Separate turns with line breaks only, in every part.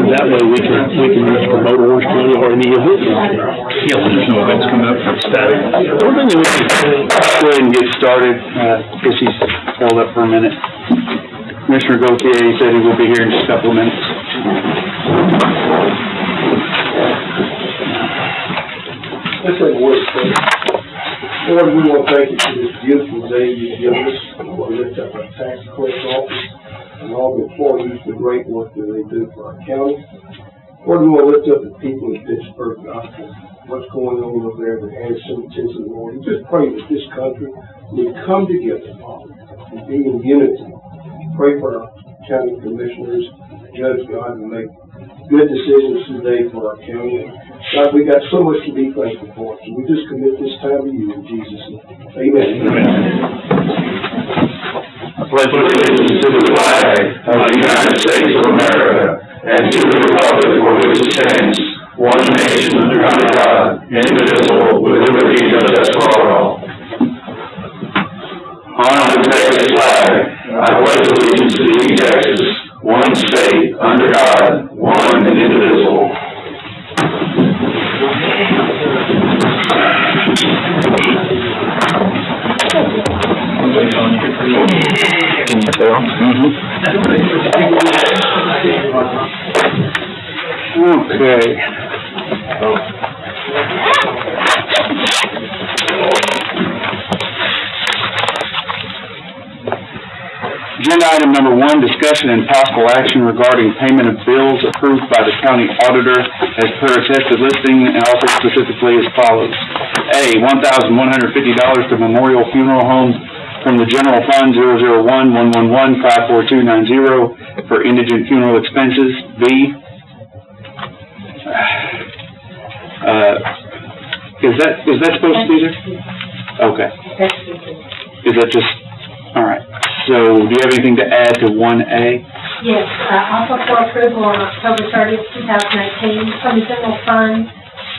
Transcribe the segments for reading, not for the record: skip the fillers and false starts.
That way we can promote Orange County or any event.
Yeah, well, there's no events coming up for static.
I don't think we can go ahead and get started. Guess he's held up for a minute. Commissioner Gauthier, he said he will be here in just a couple of minutes.
Let's take a word, please. Lord, we want to thank you for this beautiful day you've given us. We want to lift up our tax collector office and all the employees for the great work that they do for our county. Lord, we want to lift up the people in Pittsburgh Gospel. What's going on over there that has some attention, Lord. And just pray that this country will come together, Father, and be in unity. Pray for our county commissioners, Judge God, and make good decisions today for our county. God, we got so much to be thankful for. So we just commit this time to you in Jesus' name. Amen.
Amen. I pledge allegiance to the flag of the United States of America and to the republic for which it stands, one nation under God, indivisible, with liberty and justice for all. On the Texas flag, I pledge allegiance to thee, Texas, one state, under God, one and indivisible.
Can you tell?
Okay. Agenda item number 1, discussion and possible action regarding payment of bills approved by the county auditor as per attested listing and also specifically as follows. A, $1,150 to Memorial Funeral Home from the General Fund 001-111-54290 for indigent funeral expenses. B, is that supposed to be there? Okay. Is that just, all right. So, do you have anything to add to 1A?
Yes, also for approval on October 30th, 2018, from the general fund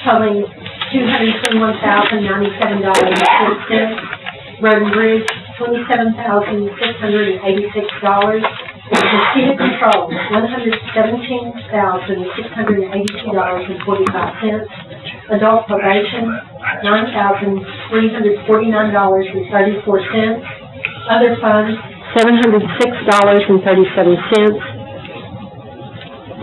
totaling $221,097.06. Road and Bridge, $27,686. Mosquito Control, $117,682.45. Adult Probation, $9,349.34. Other funds, $706.37,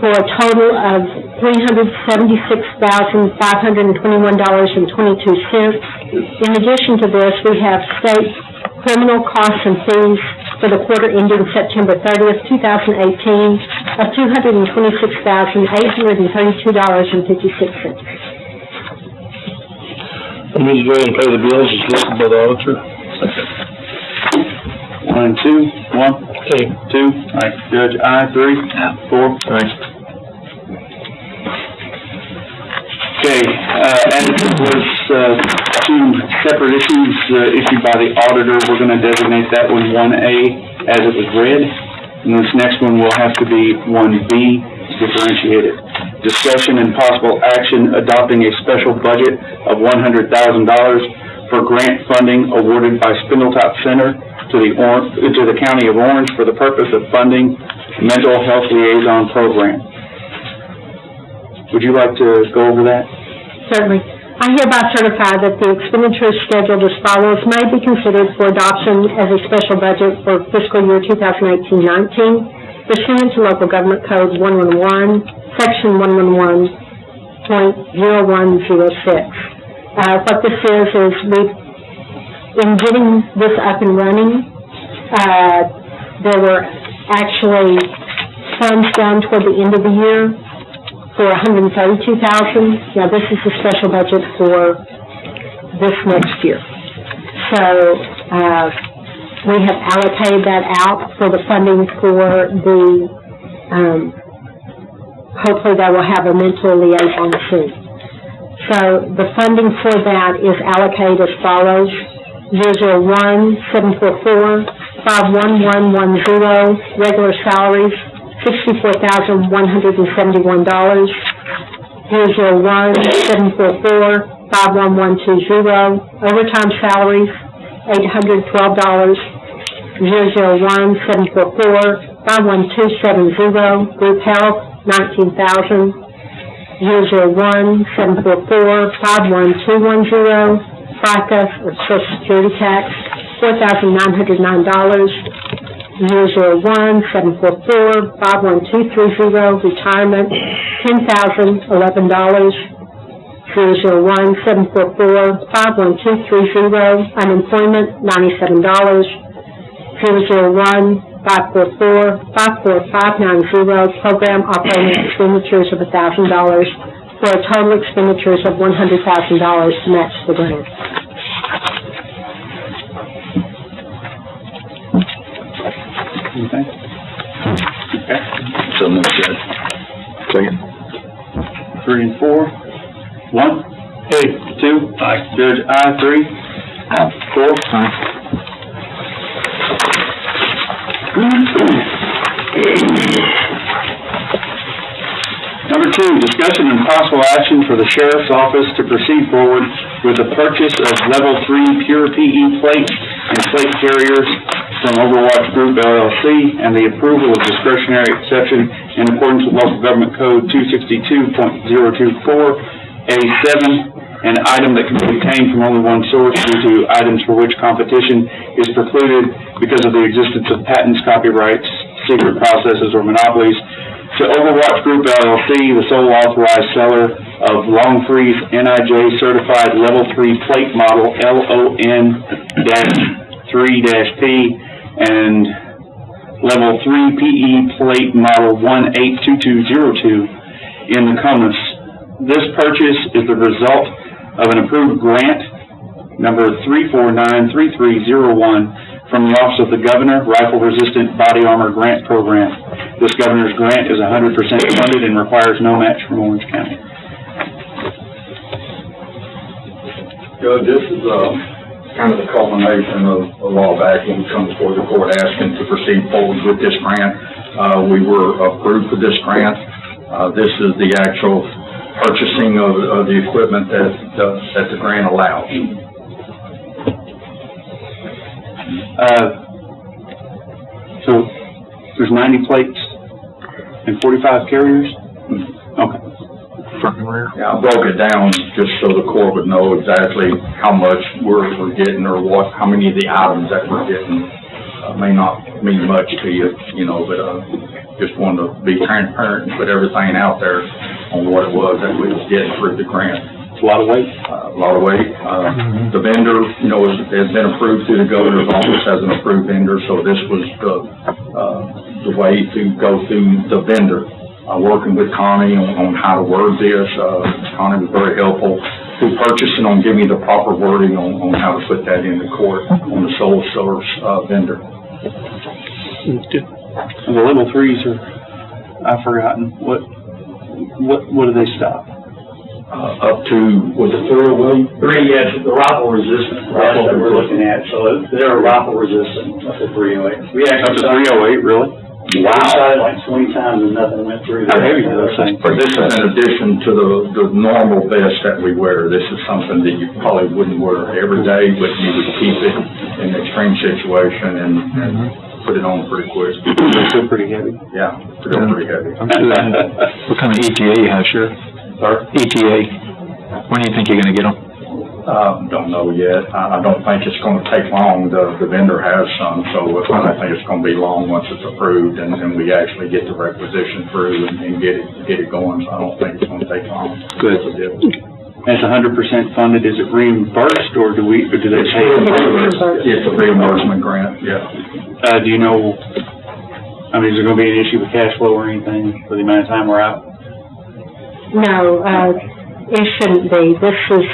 for a total of $376,521.22. In addition to this, we have state criminal costs and fees for the quarter ending September 30th, 2018 of $226,832.56.
Let me go ahead and pay the bills as listed by the auditor. 1 and 2, 1, 2, aye. Judge, aye. 3, 4, aye. Okay, as it was 2 separate issues issued by the auditor, we're going to designate that one 1A as it was read, and this next one will have to be 1B differentiated. Discussion and possible action adopting a special budget of $100,000 for grant funding awarded by Spindletop Center to the County of Orange for the purpose of funding mental health liaison program. Would you like to go over that?
Certainly. I hereby certify that the expenditures scheduled as follows may be considered for adoption as a special budget for fiscal year 2018-19, pursuant to Local Government Code 111, Section 111.0106. What this is in getting this up and running, there were actually funds done toward the end of the year for $132,000. Now this is the special budget for this next year. So we have allocated that out for the funding for the, hopefully that will have a mental liaison soon. So the funding for that is allocated as follows: 001-744-51110, regular salaries, $64,171. 001-744-51120, overtime salaries, $812. 001-744-51270, group health, $19,000. 001-744-51210, FICA or Social Security tax, $4,909. 001-744-51230, retirement, $10,011. 001-744-51230, unemployment, $97. 001-544-54590, program operating expenditures of $1,000, for a total expenditures of $100,000 to match the grant.
Okay. Okay.
So moved, Judge. Second.
3 and 4. 1.
Hey.
2.
Aye.
Judge, aye. 3.
Aye.
4.
Aye.
Number 2, discussion and possible action for the sheriff's office to proceed forward with the purchase of level 3 pure PE plates and plate carriers from Overwatch Group LLC and the approval of discretionary exception in accordance with Local Government Code 262.024A7, an item that can be obtained from only one source due to items for which competition is precluded because of the existence of patents, copyrights, secret processes, or monopolies. To Overwatch Group LLC, the sole authorized seller of long freeze NIJ certified level 3 plate model LON-3-P and level 3 PE plate model 182202 in the Comus. This purchase is the result of an approved grant number 3493301 from the Office of the Governor, Rifle Resistant Body Armor Grant Program. This governor's grant is 100% funded and requires no match from Orange County.
Judge, this is kind of the culmination of a while back when we come before the court asking to proceed forward with this grant. We were approved for this grant. This is the actual purchasing of the equipment that the grant allows.
So there's 90 plates and 45 carriers? Okay.
Front and rear.
Yeah, I broke it down just so the court would know exactly how much we're getting or how many of the items that we're getting. May not mean much to you, but just wanted to be transparent and put everything out there on what it was that we was getting through the grant.
It's a lot of weight.
A lot of weight. The vendor, has been approved through the governor's office as an approved vendor, so this was the way to go through the vendor. Working with Connie on how to word this. Connie was very helpful through purchasing on giving me the proper wording on how to put that in the court on the sole source vendor.
The level 3s are, I've forgotten, what do they stop?
Up to, was it 308?
3, yes, the rifle resistant, that's what we're looking at, so they're rifle resistant, up to 308. We
Up
actually
to 308, really?
we shot it like 20 times and nothing went through.
How heavy are those things?
But this is in addition to the normal vest that we wear. This is something that you probably wouldn't wear every day, but you would keep it in an extreme situation and put it on pretty quick.
They're still pretty heavy.
Yeah, still pretty heavy.
What kind of ETA you have, Sheriff?
Sir?
ETA. When do you think you're gonna get them?
Don't know yet. I don't think it's gonna take long. The vendor has some, so I don't think it's gonna be long once it's approved and we actually get the requisition through and get it going. So I don't think it's gonna take long.
Good. It's 100% funded. Is it reimbursed or do they pay?
It's a reimbursement grant, yeah.
Do you know, is there gonna be an issue with cash flow or anything for the amount of time we're out?
No, it shouldn't be. This is,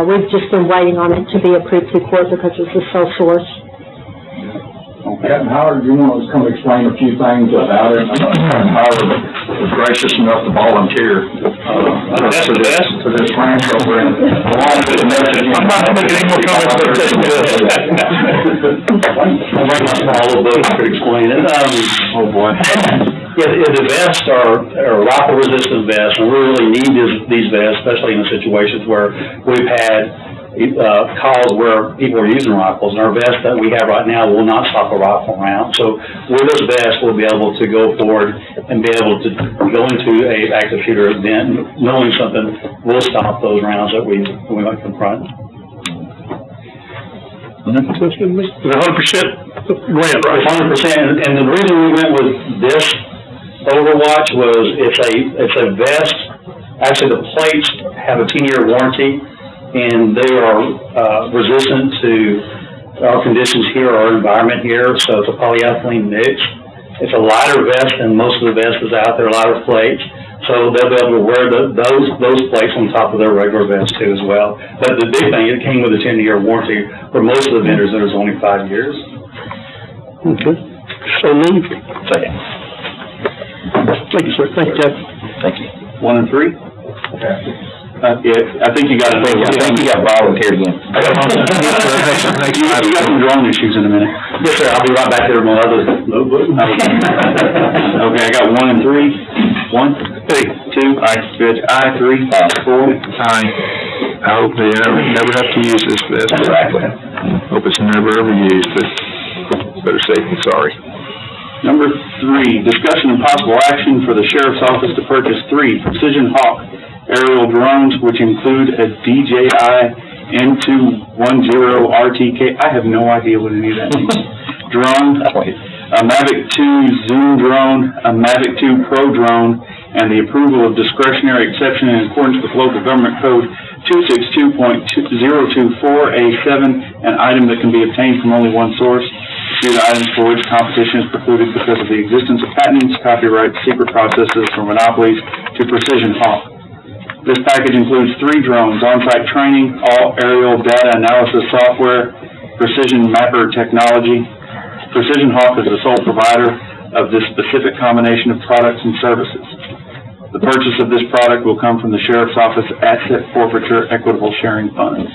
we've just been waiting on it to be approved through court because it's a sole source.
Captain Howard, you want to come explain a few things about it? Captain Howard was gracious enough to volunteer for this grant program.
I'm not making any more comments.
I could explain it.
Oh, boy.
The vests are rifle resistant vests, and we really need these vests, especially in situations where we've had calls where people are using rifles, and our vest that we have right now will not stop a rifle round. So with this vest, we'll be able to go forward and be able to go into a active shooter event, knowing something will stop those rounds that we might confront.
100%, grant, right?
100%, and the reason we went with this Overwatch was it's a vest. Actually, the plates have a 10-year warranty, and they are resistant to our conditions here, our environment here. So it's a polyethylene mix. It's a lighter vest than most of the vests out there, lighter plates. So they'll be able to wear those plates on top of their regular vest too as well. But the big thing, it came with a 10-year warranty. For most of the vendors, there's only 5 years.
Okay. So moved.
Second.
Thank you, sir. Thank you, Jeff.
Thank you.
1 and 3? Yeah, I think you got it.
I think you got volunteered again.
You got some drone issues in a minute.
Yes, sir. I'll be right back there with my other notebook.
Okay, I got 1 and 3. 1, 2, aye, good, aye, 3, 4.
Aye. I hope they never have to use this vest.
Exactly.
Hope it's never ever used, but better safe than sorry.
Number 3, discussion and possible action for the sheriff's office to purchase 3 Precision Hawk aerial drones, which include a DJI N210 RTK. I have no idea what any of that means. Drone, a Mavic 2 Zoom drone, a Mavic 2 Pro drone, and the approval of discretionary exception in accordance with local government code 262.024A7, an item that can be obtained from only one source. Due to items for which competition is precluded because of the existence of patents, copyrights, secret processes, or monopolies to Precision Hawk. This package includes 3 drones, on-site training, all aerial data analysis software, precision mapper technology. Precision Hawk is the sole provider of this specific combination of products and services. The purchase of this product will come from the Sheriff's Office Asset Forfeiture Equitable Sharing Funds.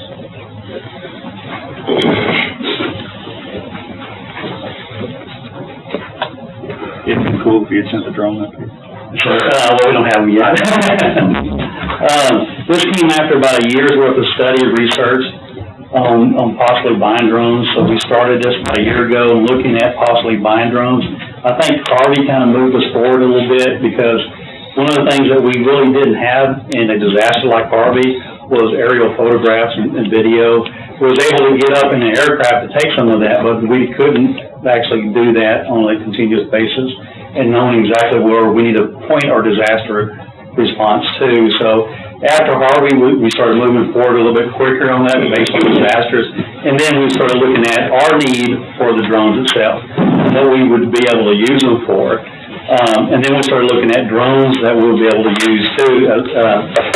It'd be cool if you had sent the drone up here.
Well, we don't have them yet. This came after about a year's worth of study and research on possibly buying drones. So we started this about a year ago, looking at possibly buying drones. I think Harvey kind of moved us forward a little bit, because one of the things that we really didn't have in a disaster like Harvey was aerial photographs and video. We was able to get up in an aircraft to take some of that, but we couldn't actually do that on a continuous basis, and knowing exactly where we need to point our disaster response to. So after Harvey, we started moving forward a little bit quicker on that based on disasters, and then we started looking at our need for the drones itself, and what we would be able to use them for. And then we started looking at drones that we'll be able to use too,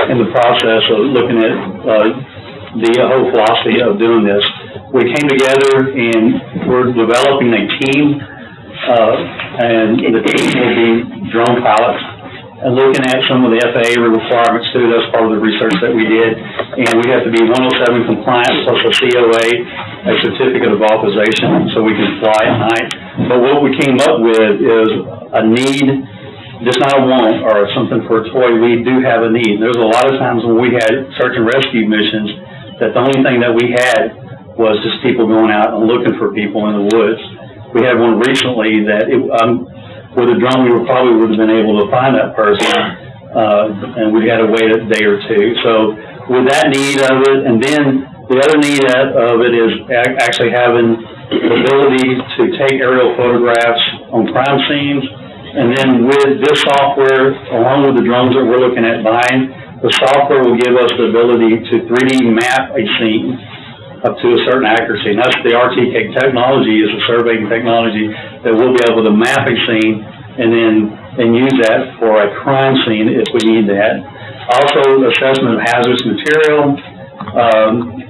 in the process of looking at the whole philosophy of doing this. We came together and we're developing a team, and the team will be drone pilots, and looking at some of the FAA requirements too. That's part of the research that we did, and we have to be 107 compliant plus a COA, a certificate of authorization, so we can fly at night. But what we came up with is a need, just not a want or something for a toy. We do have a need. There's a lot of times when we had search and rescue missions that the only thing that we had was just people going out and looking for people in the woods. We had one recently that with a drone we probably would have been able to find that person, and we had to wait a day or two. So with that need of it, and then the other need of it is actually having the ability to take aerial photographs on crime scenes, and then with this software, along with the drones that we're looking at buying, the software will give us the ability to 3D map a scene up to a certain accuracy. And that's the RTK technology, is a surveying technology that we'll be able to map a scene and use that for a crime scene if we need that. Also, assessment of hazardous material.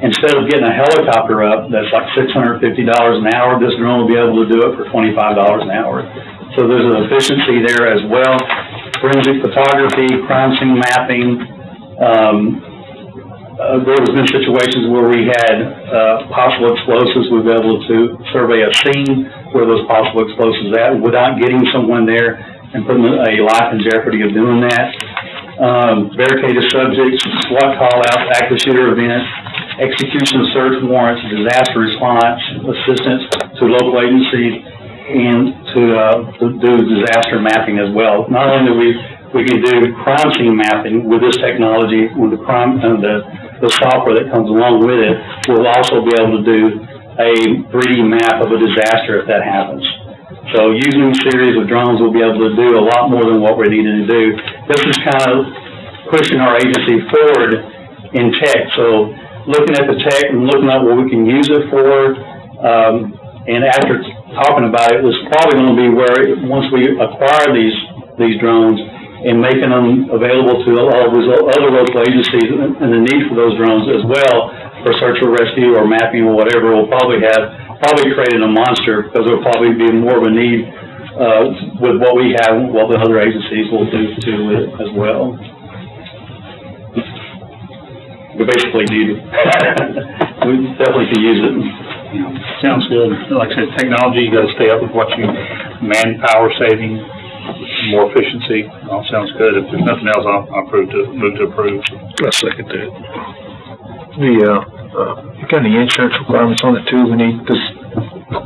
Instead of getting a helicopter up that's like $650 an hour, this drone will be able to do it for $25 an hour. So there's an efficiency there as well. Forensic photography, crime scene mapping. There has been situations where we had possible explosives. We've been able to survey a scene where those possible explosives at without getting someone there and putting a life in jeopardy of doing that. Barricaded subjects, SWAT call-outs, active shooter events, execution of search warrants, disaster response, assistance to local agencies, and to do disaster mapping as well. Not only do we can do crime scene mapping with this technology, with the crime, the software that comes along with it, we'll also be able to do a 3D map of a disaster if that happens. So using a series of drones, we'll be able to do a lot more than what we're needing to do. This is kind of pushing our agency forward in tech. So looking at the tech and looking at what we can use it for, and after talking about it, was probably going to be where, once we acquire these drones and making them available to all these other local agencies and the need for those drones as well for search or rescue or mapping or whatever, we'll probably created a monster, because there'll probably be more of a need with what we have, what the other agencies will do to it as well. We basically need it. We definitely can use it.
Sounds good. Like I said, technology, you gotta stay up with what you, manpower saving, more efficiency, all sounds good. If there's nothing else, I'll move to approve.
I second that. You got any insurance requirements on it too?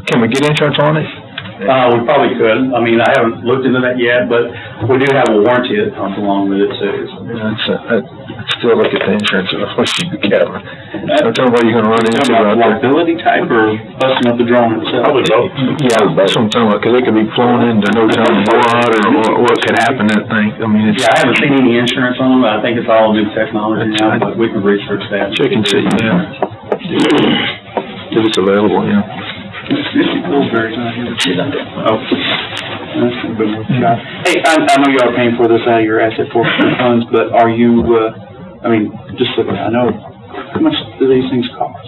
Can we get insurance on it?
We probably could. I mean, I haven't looked into that yet, but we do have a warranty that comes along with it too.
I'd still look at the insurance of the question you got. I don't know what you're gonna run into out there.
Liability type or busting up the drone itself?
Probably both.
Yeah, that's what I'm talking about, because it could be flown into no time what, or what could happen to that thing. I mean, it's.
Yeah, I haven't seen any insurance on them. I think it's all new technology now, but we can research that.
Check and see, yeah. If it's available, yeah.
Pillsbury's not here. Oh. Hey, I know y'all are paying for this out of your asset forfeiture funds, but are you, I mean, just looking, I know, how much do these things cost?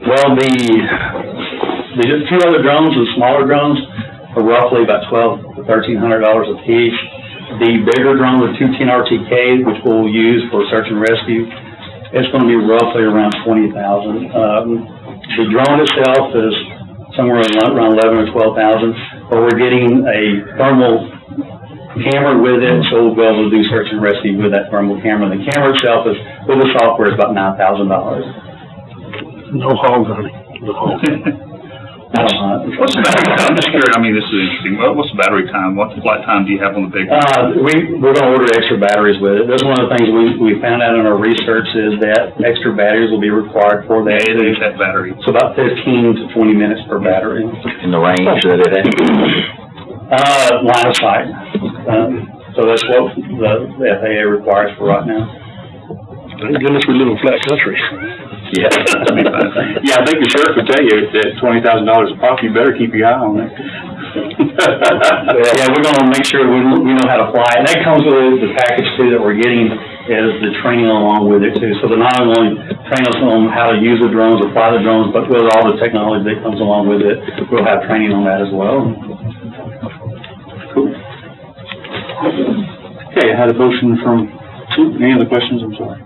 Well, the two other drones, the smaller drones, are roughly about $1,200 to $1,300 a piece. The bigger drone, the 210 RTK, which we'll use for search and rescue, it's going to be roughly around $20,000. The drone itself is somewhere around $11,000 or $12,000, but we're getting a thermal camera with it, so we'll be able to do search and rescue with that thermal camera. The camera itself is, with the software, is about $9,000.
No hog hunting. No hog hunting.
What's the battery time? I'm just curious, I mean, this is interesting. What's the battery time? What flight time do you have on the big one?
We're going to order extra batteries with it. That's one of the things we found out in our research, is that extra batteries will be required for that.
How long is that battery?
It's about 15 to 20 minutes per battery.
In the range that it has?
Line of sight. So that's what the FAA requires for right now.
Thank goodness we live in flat country.
Yeah.
Yeah, I think the sheriff would tell you that $20,000 a pop, you better keep your eye on it.
Yeah, we're gonna make sure we know how to fly, and that comes with the package too that we're getting, is the training along with it too. So they're not only train us on how to use the drones or fly the drones, but with all the technology that comes along with it, we'll have training on that as well.
Cool. Okay, I had a motion from two. Any other questions? I'm sorry.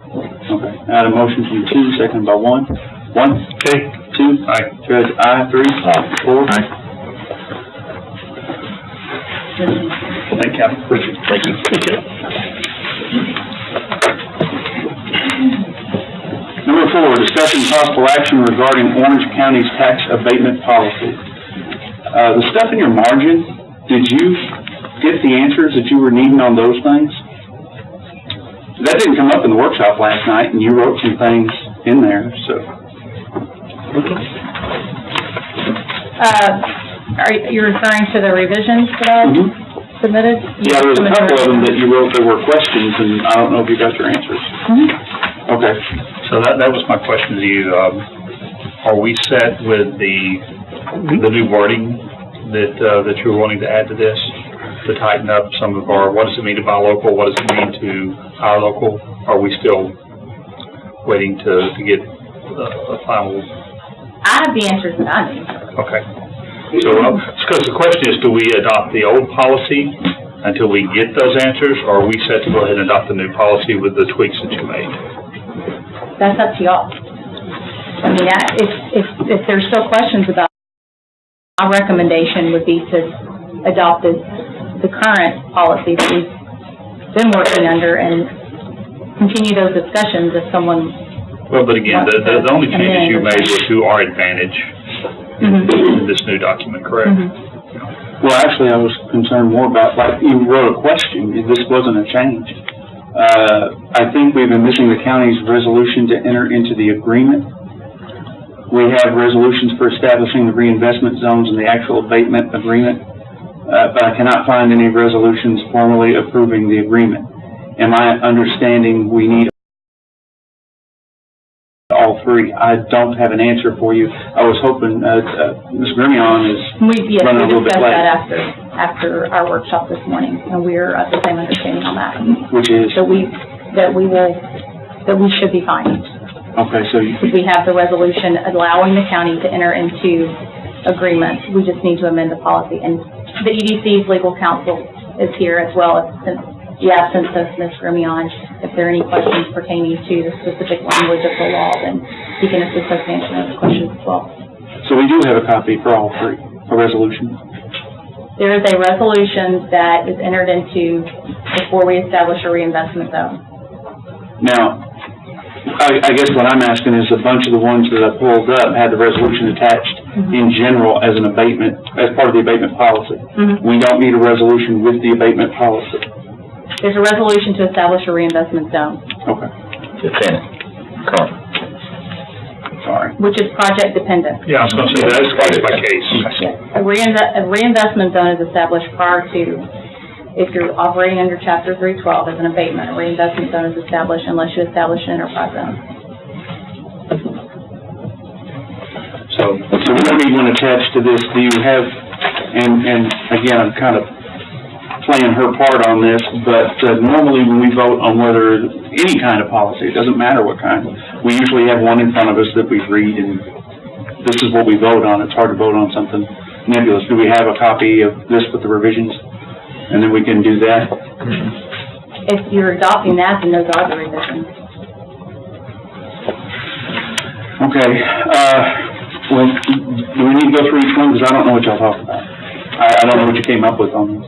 Okay, I had a motion from two, seconded by one. One. Okay. Two.
Aye.
Judge, aye. Three. Four.
Aye.
Thank you, Captain. Richard.
Thank you.
Number 4, discussion possible action regarding Orange County's tax abatement policy. The stuff in your margin, did you get the answers that you were needing on those things? That didn't come up in the workshop last night, and you wrote some things in there, so.
Are you referring to the revisions that I submitted?
Yeah, there was a couple of them that you wrote that were questions, and I don't know if you got your answers. Okay.
So that was my question to you. Are we set with the new wording that you're wanting to add to this, to tighten up some of our, what does it mean to buy local, what does it mean to hire local? Are we still waiting to get a final?
I have the answers that I need.
Okay. So, because the question is, do we adopt the old policy until we get those answers, or are we set to go ahead and adopt the new policy with the tweaks that you made?
That's up to y'all. I mean, if there's still questions about it, my recommendation would be to adopt the current policy that we've been working under and continue those discussions if someone
Well, but again, the only changes you made were to our advantage in this new document, correct?
Well, actually, I was concerned more about, like, you wrote a question, this wasn't a change. I think we've been missing the county's resolution to enter into the agreement. We have resolutions for establishing the reinvestment zones and the actual abatement agreement, but I cannot find any resolutions formally approving the agreement. Am I understanding we need all three? I don't have an answer for you. I was hoping, Ms. Grimion is
Yes,
running a
we
little bit
discussed
late.
that after our workshop this morning, and we're of the same understanding on that.
Which is,
That we should be fine.
okay, so you,
Because we have the resolution allowing the county to enter into agreements. We just need to amend the policy. And the EDC's legal counsel is here as well, since the absence of Ms. Grimion. If there are any questions pertaining to the specific language of the law, then he can assist us in answering those questions as well.
so we do have a copy for all three, a resolution.
There is a resolution that is entered into before we establish a reinvestment zone.
Now, I guess what I'm asking is a bunch of the ones that I pulled up had the resolution attached in general as an abatement, as part of the abatement policy. We don't need a resolution with the abatement policy.
There's a resolution to establish a reinvestment zone,
Okay,
Lieutenant, current.
sorry.
which is project dependent.
Yeah, I was gonna say, that's case by case.
Yes. A reinvestment zone is established prior to, if you're operating under Chapter 312 as an abatement, a reinvestment zone is established unless you establish an enterprise zone.
So we don't need one attached to this. Do you have, and again, I'm kind of playing her part on this, but normally when we vote on whether any kind of policy, it doesn't matter what kind, we usually have one in front of us that we read, and this is what we vote on. It's hard to vote on something nebulous. Do we have a copy of this with the revisions? And then we can do that?
If you're adopting that, then those are the revisions.
Okay, well, do we need to go through each one? Because I don't know what y'all talked about. I don't know what you came up with on this.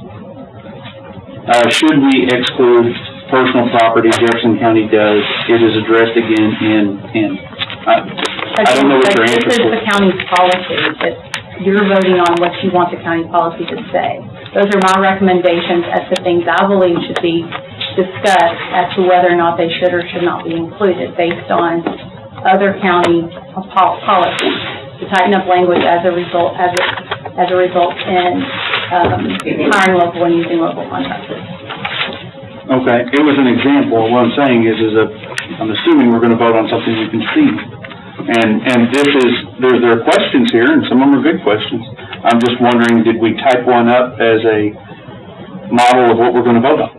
Should we exclude personal property? Jefferson County does. It is addressed again in, I don't know what your answer
This is
is.
the county's policy. You're voting on what you want the county policy to say. Those are my recommendations as to things I believe should be discussed as to whether or not they should or should not be included based on other county policies. To tighten up language as a result in hiring local and using local contractors.
Okay, it was an example. What I'm saying is I'm assuming we're gonna vote on something you can see. And this is, there are questions here, and some of them are good questions. I'm just wondering, did we type one up as a model of what we're gonna vote on?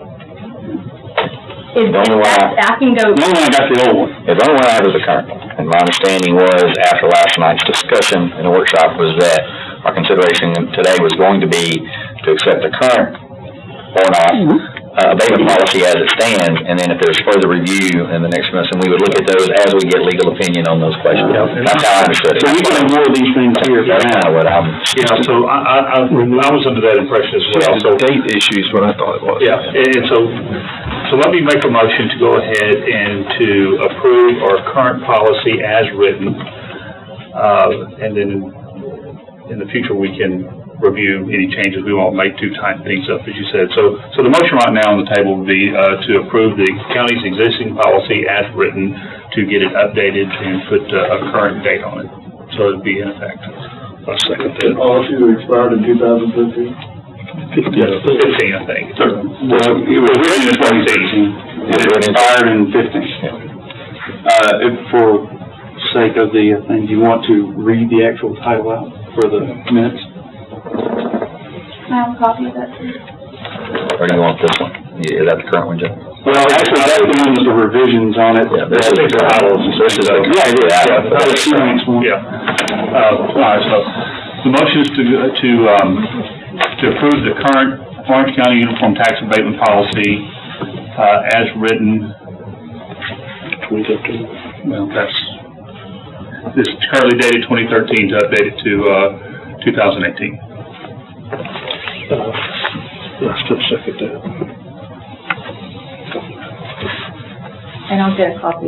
I can go.
No, I got the old one.
The only one I have is the current one. And my understanding was, after last night's discussion in the workshop, was that our consideration today was going to be to accept the current or not abatement policy as it stands, and then if there's further review in the next month, then we would look at those as we get legal opinion on those questions. That's how I understood it.
So we can ignore these things here for
That's kind
now.
of what I'm...
Yeah, so I was under that impression as well. So
date issues, what I thought it was.
yeah, and so let me make a motion to go ahead and to approve our current policy as written. And then in the future, we can review any changes we want to make to tighten things up, as you said. So the motion right now on the table would be to approve the county's existing policy as written, to get it updated and put a current date on it, so it'd be in effect. I'll second that.
Policy that expired in 2015?
15, I think.
Well, it was written in 2013. It expired in 15. For sake of the thing, do you want to read the actual title out for the minutes?
Can I have a copy of that, please?
Or do you want this one? Is that the current one, Jeff?
Well, actually, that's the one with the revisions on it.
Yeah, this is the title. This is the...
Yeah, it is. That's the next one.
Yeah. All right, so the motion is to approve the current Orange County Uniform Tax Abatement Policy, as written. Well, this is currently dated 2013 to update it to, 2018.
I still second that.
And I'll get a copy.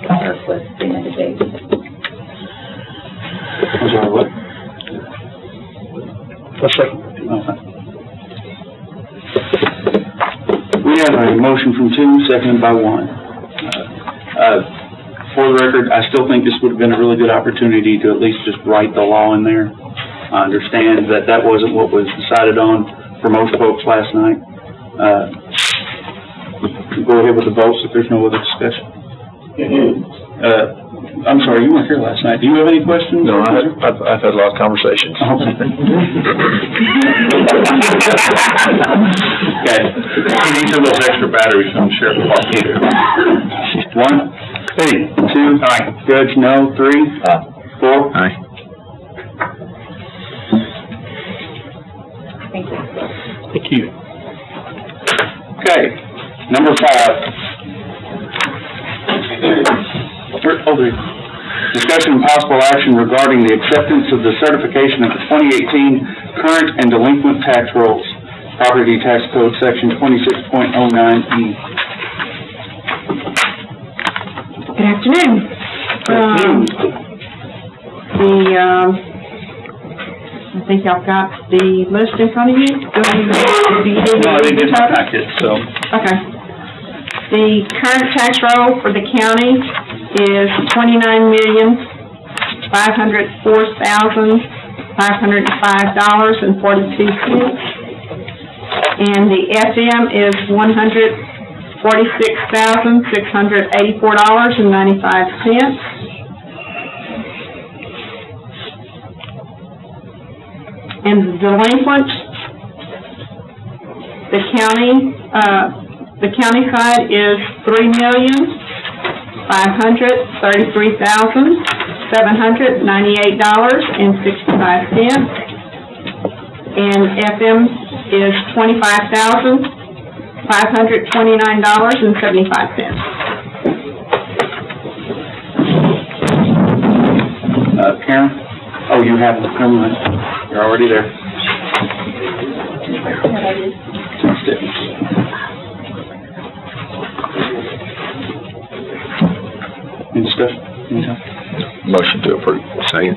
clerk was the end of day.
I'm sorry, what? Okay. We have a motion from two, seconded by one. For the record, I still think this would have been a really good opportunity to at least just write the law in there. I understand that that wasn't what was decided on for most folks last night. Go ahead with the votes if there's no other discussion. I'm sorry, you weren't here last night. Do you have any questions?
No, I've had a lot of conversations.
Okay.
He needs some of those extra batteries from the sheriff's department.
One? Hey. Two?
Aye.
Judge, no. Three? Four?
Aye.
Thank you.
Thank you.
Okay. Number 5. Discussion and possible action regarding the acceptance of the certification of the 2018 current and delinquent tax rolls. Property Tax Code, Section 26.09E.
Good afternoon. I think y'all got the list in front of you.
No, I didn't get my packet, so.
Okay. The current tax roll for the county is $29,504,505.42. And the FM is $146,684.95. And the delinquent, the county side is $3,533,798.65. And FM is $25,529.75.
Karen? Oh, you have them. Never mind. You're already there. Any discussion? Anytime?
Motion to approve. Second.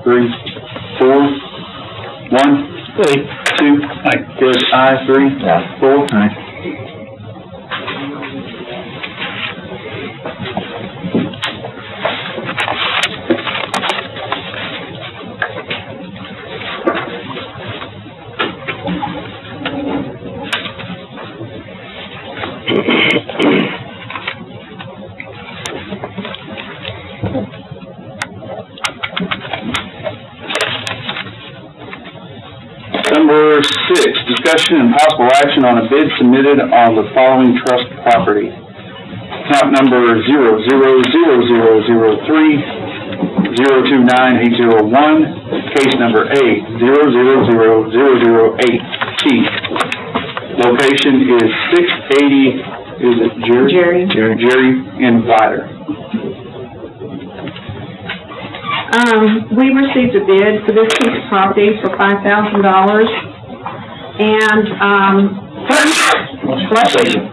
3, 4, 1. 2. Aye. Good. Aye. 3.
Aye.
4.
Aye.
Number 6, discussion and possible action on a bid submitted on the following trust property. Account number 00003029801, case number A000008T. Location is 680, is it Jerry? Jerry in Vider.
We received a bid for this piece of property for $5,000, and,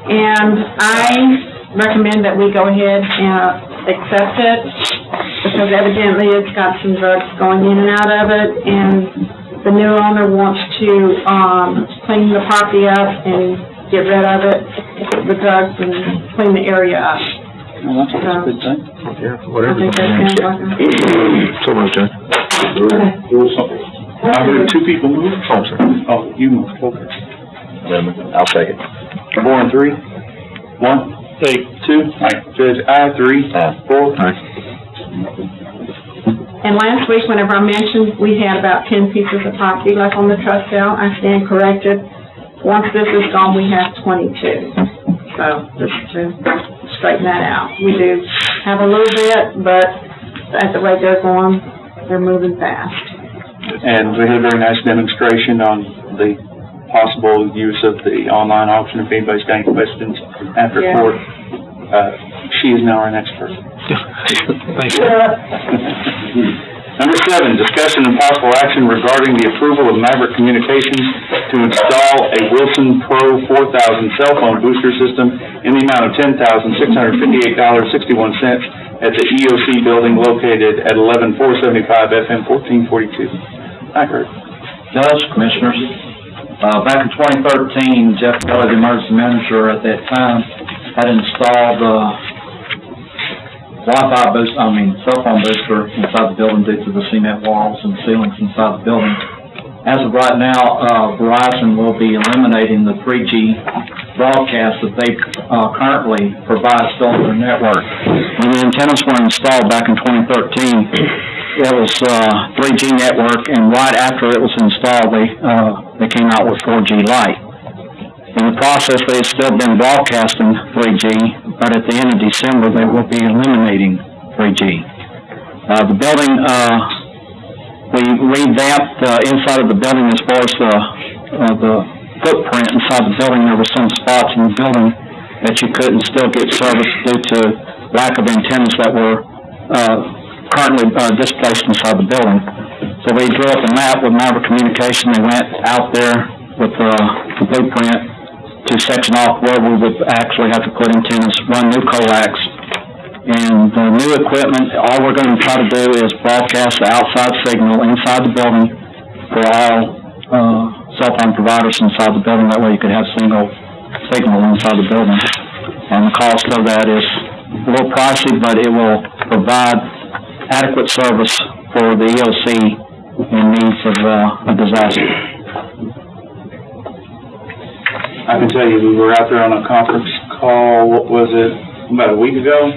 and I recommend that we go ahead and accept it, because evidently it's got some drugs going in and out of it, and the new owner wants to, clean the property up and get rid of it, the drugs, and clean the area up.
Well, that's a good thing.
Yeah,
I
whatever.
think that sounds like a...
So much, John.
I heard 2 people move.
Oh, sorry.
Oh, you moved. Okay.
I'll second.
4 and 3. 1. 2. Aye. Judge, aye. 3. 4.
Aye.
And last week, whenever I mentioned we had about 10 pieces of property left on the trust sale, I stand corrected. Once this is gone, we have 22. So, just to straighten that out. We do have a little bit, but as the rate goes on, they're moving fast.
And we had a very nice demonstration on the possible use of the online auction. If anybody's got any questions after
Yeah.
court, she is now our next person.
Thank you.
Number 7, discussion and possible action regarding the approval of Maverick Communications to install a Wilson Pro 4000 cell phone booster system in the amount of $10,658.61 at the EOC building located at 11475 FM 1442. Hi, Kurt.
Judge, Commissioners, back in 2013, Jeff Kelly, the emergency manager at that time, had installed cell phone booster inside the building due to the cement walls and ceilings inside the building. As of right now, Verizon will be eliminating the 3G broadcast that they currently provide still on their network. When the antennas were installed back in 2013, it was 3G network, and right after it was installed, they came out with 4G Lite. In the process, they've still been broadcasting 3G, but at the end of December, they will be eliminating 3G. The building, we revamped inside of the building as far as the footprint inside the building. There were some spots in the building that you couldn't still get service due to lack of antennas that were currently displaced inside the building. So we drew up a map with Maverick Communication. They went out there with the blueprint to section off where we would actually have to put antennas, run new coax. And the new equipment, all we're going to try to do is broadcast the outside signal inside the building for all cell phone providers inside the building. That way you could have single signal inside the building. And the cost of that is a little pricey, but it will provide adequate service for the EOC in needs of a disaster.
I can tell you, we were out there on a conference call, what was it, about a week ago?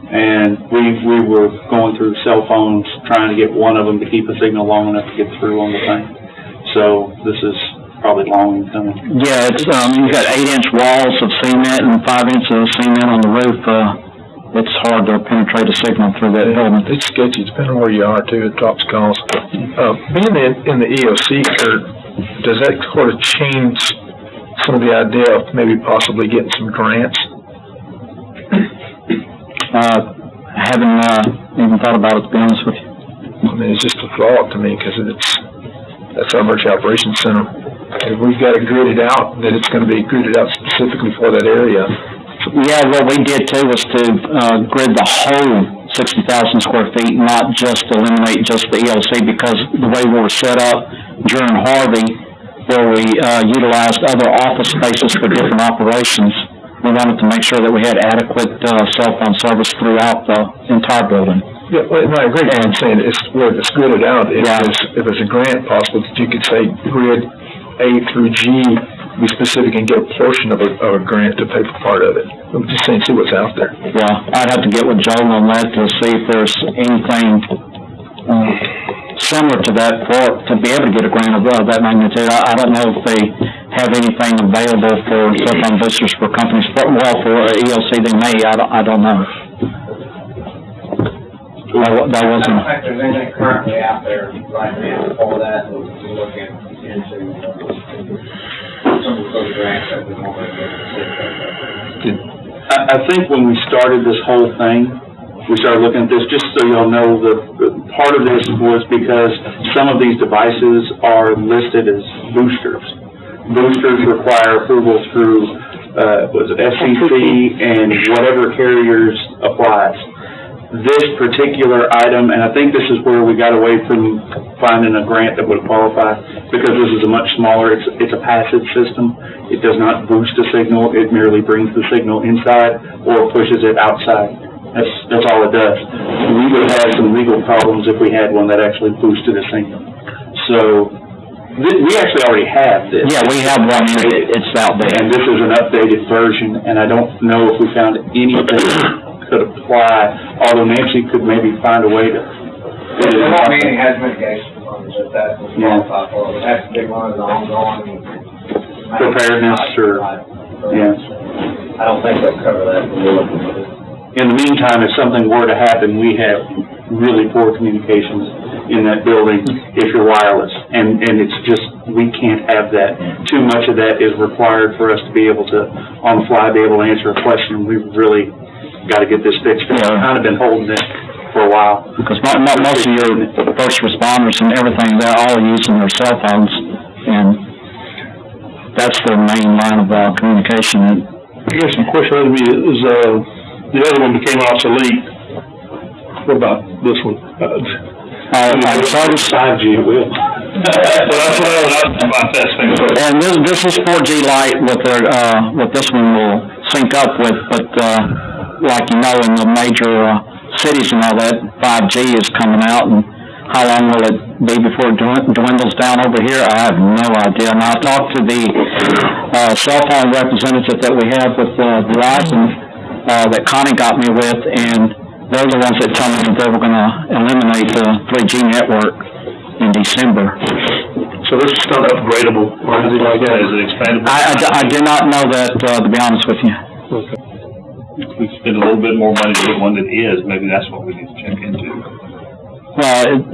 And we were going through cell phones, trying to get one of them to keep a signal long enough to get through on the thing. So this is probably long coming.
Yeah, it's, you've got 8-inch walls of cement and 5 inches of cement on the roof. It's hard to penetrate a signal through that building.
It's sketchy, depending on where you are too, it drops calls. Being in the EOC, Kurt, does that sort of change some of the idea of maybe possibly getting some grants?
I haven't even thought about it, to be honest with you.
I mean, it's just a thought to me, because that's our emergency operations center. If we've got to grid it out, then it's going to be gridded out specifically for that area.
Yeah, what we did too was to grid the whole 60,000 square feet, not just eliminate just the EOC, because the way we were set up during Harvey, where we utilized other office spaces for different operations, we wanted to make sure that we had adequate cell phone service throughout the entire building.
Yeah, well, no, I agree. I'm saying it's where it's gridded out. If it's a grant possible, that you could say grid A through G, be specific and get a portion of a grant to pay for part of it. I'm just saying, see what's out there.
Yeah, I'd have to get with Joel on that to see if there's anything similar to that to be able to get a grant of that magnitude. I don't know if they have anything available for cell phone boosters for companies. Well, for EOC they may. I don't know. That wasn't.
I don't think there's anything currently out there right now for that. We're looking into some of those grants that we want to get.
I think when we started this whole thing, we started looking at this, just so y'all know, part of this was because some of these devices are listed as boosters. Boosters require approval through, FCC and whatever carriers applies. This particular item, and I think this is where we got away from finding a grant that would qualify, because this is a much smaller, it's a passive system. It does not boost a signal, it merely brings the signal inside or pushes it outside. That's all it does. We would have some legal problems if we had one that actually boosted a signal. So, we actually already have this.
Yeah, we have one. It's out there.
And this is an updated version, and I don't know if we found anything that could apply, although Nancy could maybe find a way to.
There won't be any hazard mitigation funds that that will qualify for. It has to be one of the ongoing
preparedness or, yeah.
I don't think they'll cover that.
In the meantime, if something were to happen, we have really poor communications in that building if you're wireless. And it's just, we can't have that. Too much of that is required for us to be able to, on the fly, be able to answer a question. We've really got to get this fixed. I've kind of been holding it for a while.
Because most of your first responders and everything, they're all using their cell phones, and that's their main line of communication.
I guess the question would be, is, the other one became obsolete. What about this one?
I'm sorry to
5G, it will. Well, that's what I was about that thing.
And this is 4G Lite, what this one will sync up with, but, like you know, in the major, cities and all that, 5G is coming out, and how long will it be before it dwindles down over here? I have no idea. And I talked to the, cell phone representative that we have with, Verizon, that Connie got me with, and they're the ones that told me that they were gonna eliminate the 3G network in December.
So this is not upgradable or anything like that?
Is it expandable?
I do not know that, to be honest with you.
Okay.
If we spend a little bit more money to get one that is, maybe that's what we need to check into.
Well,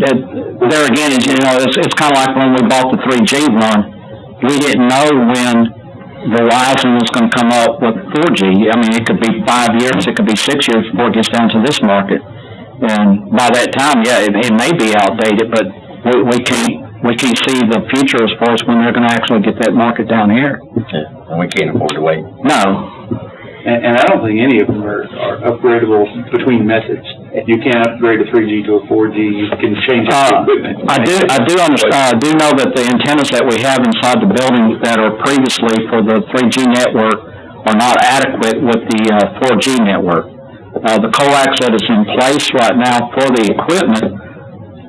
there again, you know, it's kind of like when we bought the 3G one. We didn't know when Verizon was going to come up with 4G. I mean, it could be 5 years, it could be 6 years before it gets down to this market. And by that time, yeah, it may be outdated, but we can't see the future as far as when they're going to actually get that market down here.
Yeah, and we can't afford to wait.
No.
And I don't think any of them are upgradable between methods. You can't upgrade a 3G to a 4G, you can change the equipment.
I do know that the antennas that we have inside the building that are previously for the 3G network are not adequate with the 4G network. The coax that is in place right now for the equipment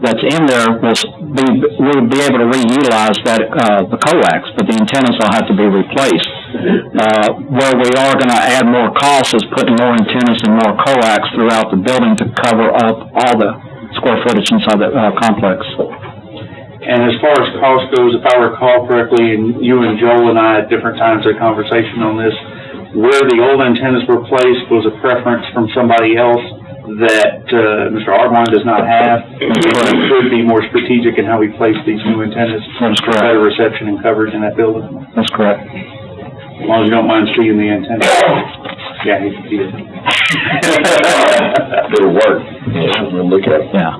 that's in there will be able to reutilize that, the coax, but the antennas will have to be replaced. Where we are gonna add more costs is putting more antennas and more coax throughout the building to cover up all the square footage inside the, complex.
And as far as cost goes, if I recall correctly, and you and Joel and I at different times had a conversation on this, where the old antennas were placed was a preference from somebody else that, Mr. Ardwine does not have. But it could be more strategic in how we place these new antennas.
That is correct.
For better reception and coverage in that building.
That's correct.
As long as you don't mind seeing the antenna. Yeah, he can see it.
It'll work. Yeah, we'll look at it.
Yeah.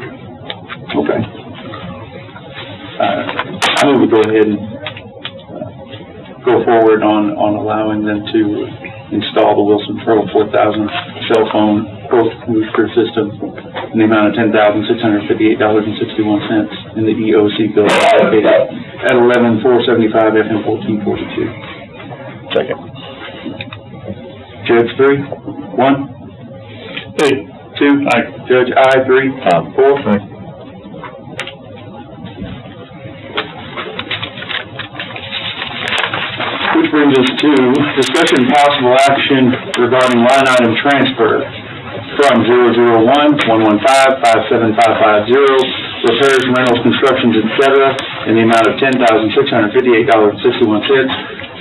Okay. I move we go ahead and go forward on allowing them to install the Wilson Pro 4000 cell phone growth booster system in the amount of $10,658.61 in the EOC building located at 11475 FM 1442.
Second.
Judge 3, 1.
Hey.
2. Aye. Judge I, 3. 4. Which brings us to discussion and possible action regarding line item transfer from 001-115-57550, repairs, rentals, constructions, etc., in the amount of $10,658.61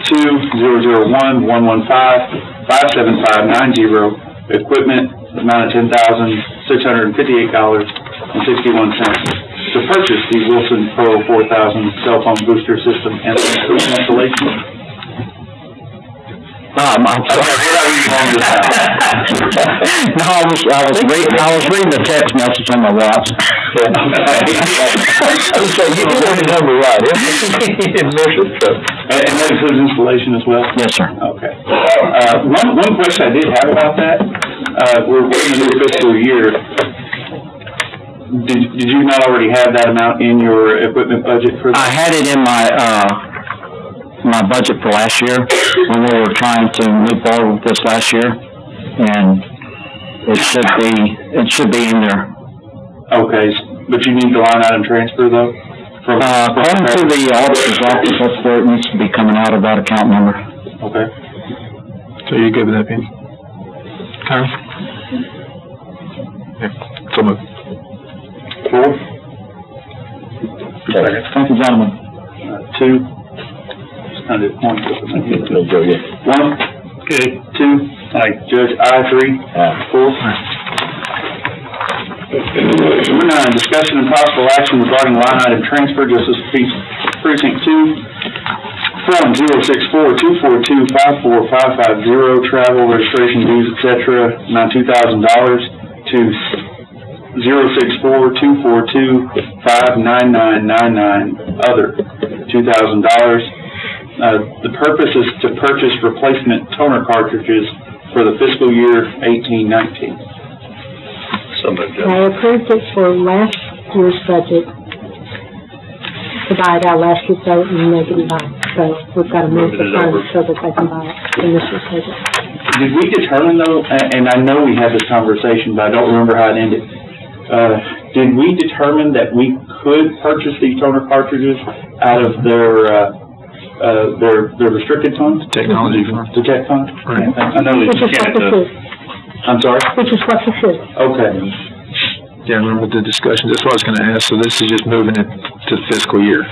to 001-115-57590, equipment, amount of $10,658.61 to purchase the Wilson Pro 4000 cell phone booster system and installation.
I'm sorry. No, I was reading the text message on my watch.
I was saying, you did the number right. You didn't miss it, so.
And that includes installation as well?
Yes, sir.
Okay. One question I did have about that, we're in the new fiscal year. Did you not already have that amount in your equipment budget for that?
I had it in my budget for last year when we were trying to move forward with this last year, and it should be in there.
Okay, but you need the line item transfer though?
According to the auditor's office, that's where it needs to be coming out of that account number.
Okay.
So you good with that, Ben? Karen? Yeah, so moved.
4.
Second.
Thank you, gentlemen.
2. Just kind of point.
We'll go again.
1.
Okay.
2. Aye. Judge I, 3. 4. Number 9, discussion and possible action regarding line item transfer, Justice Precinct 2, from 064-242-54550, travel, registration dues, etc., amount $2,000 to 064-242-59999, other, $2,000. The purpose is to purchase replacement toner cartridges for the fiscal year 18-19.
So moved, Judge.
I approved it for last year's budget, to buy it out last year's vote, and they didn't buy it. So we've got to move the funds so that they can buy it in this year's budget.
Did we determine though, and I know we had this conversation, but I don't remember how it ended. Did we determine that we could purchase these toner cartridges out of their restricted funds?
Technology fund.
The tech fund?
Right.
I know
Which is what this is.
I'm sorry?
Which is what this is.
Okay.
Yeah, I remember the discussion. That's what I was gonna ask. So this is just moving it to the fiscal year.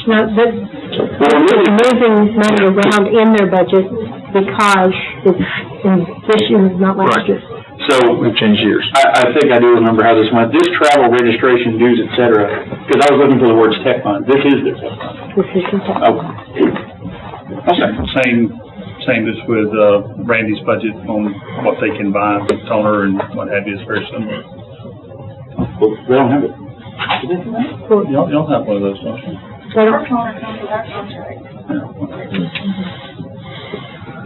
No, but they're moving money around in their budget because it's in this year, not last
Right.
year.
So,
We've changed years.
I think I do remember how this went. This travel, registration, dues, et cetera, because I was looking for the words tech fund. This is the tech fund.
This is the
Okay.
Same as with, Randy's budget on what they can buy, toner and what have you, is very similar.
Well, they don't have it.
You'll have one of those, don't you?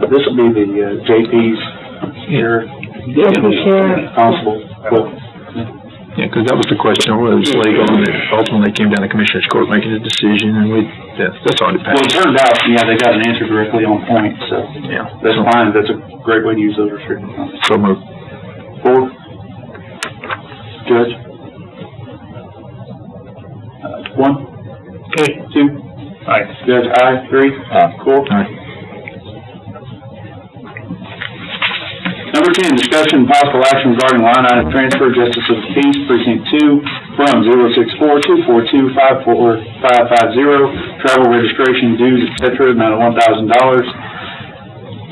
This will be the, JP's here. Constable. Well,
Yeah, because that was the question, whether it's legal, and it ultimately came down to Commissioner's Court making a decision, and that's already
well, it
passed.
turned out, yeah, they got an answer directly on point, so
Yeah.
that's fine. That's a great way to use those restricted funds.
So moved.
4? Judge? 1?
Okay.
2?
Aye.
Judge, aye. 3? 4?
Aye.
Number 10, discussion and possible action regarding line item transfer, Justice of the Peace, Precinct 2, from 064-242-54550, travel registration, dues, et cetera, amount of $1,000,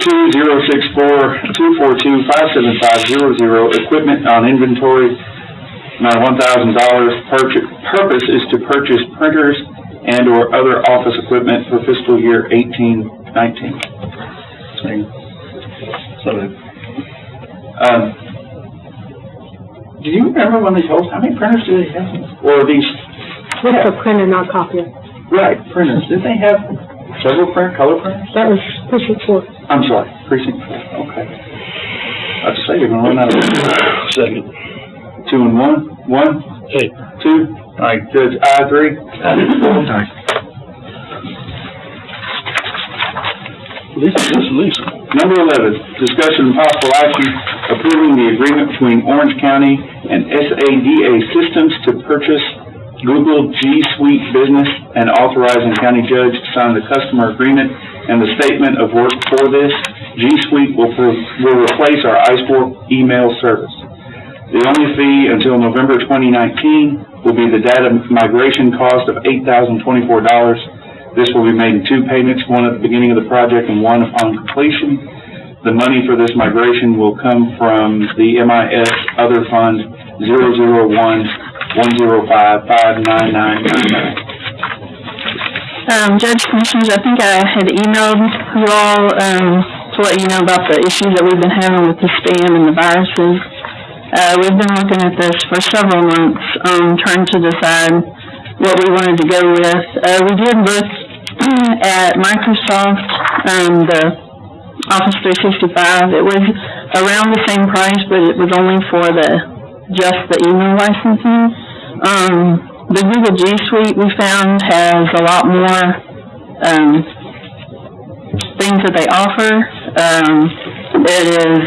to 064-242-57500, equipment on inventory, amount of $1,000. Purpose is to purchase printers and/or other office equipment for fiscal year 18-19.
So,
Do you remember when they told us, how many printers do they have? Or are these?
What's a printer, not copier?
Right, printers. Did they have several color printers?
That was precinct 4.
I'm sorry, precinct 4, okay. I'd say they're gonna run out of.
second.
2 and 1? 1?
Hey.
2?
Aye.
Judge, aye. 3?
Aye.
Lisa.
Number 11, discussion and possible action approving the agreement between Orange County and SADA Systems to purchase Google G Suite Business and authorizing county judge to sign the customer agreement and the statement of work for this. G Suite will replace our iSport email service. The only fee until November 2019 will be the data migration cost of $8,024. This will be made in 2 payments, one at the beginning of the project and one upon completion. The money for this migration will come from the MIS Other Fund 001-105-59999.
Judge, Commissioners, I think I had emailed you all, to let you know about the issues that we've been having with the spam and the viruses. We've been looking at this for several months, trying to decide what we wanted to go with. We did look at Microsoft, the Office 365. It was around the same price, but it was only for just the email licensing. The Google G Suite we found has a lot more things that they offer. It is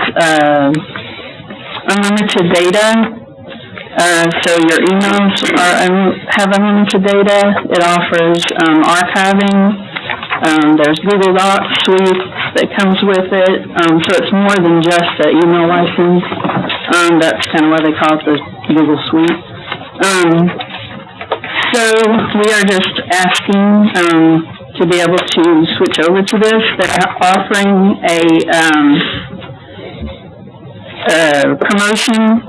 unlimited data. So your emails have unlimited data. It offers archiving. There's Google Docs Suite that comes with it. So it's more than just the email license. That's kind of why they call it the Google Suite. So we are just asking to be able to switch over to this. They're offering a promotion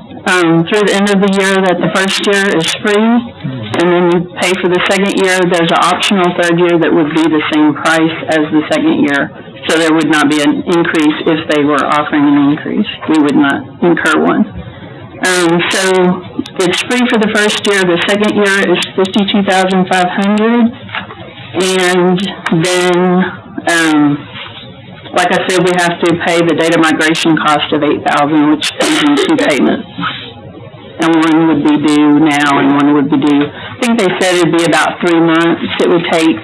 through the end of the year that the first year is free, and then you pay for the second year. There's an optional third year that would be the same price as the second year, so there would not be an increase if they were offering an increase. We would not incur one. So it's free for the first year. The second year is $52,500, and then, like I said, we have to pay the data migration cost of $8,000, which comes in 2 payments. And one would be due now, and one would be due. I think they said it'd be about 3 months it would take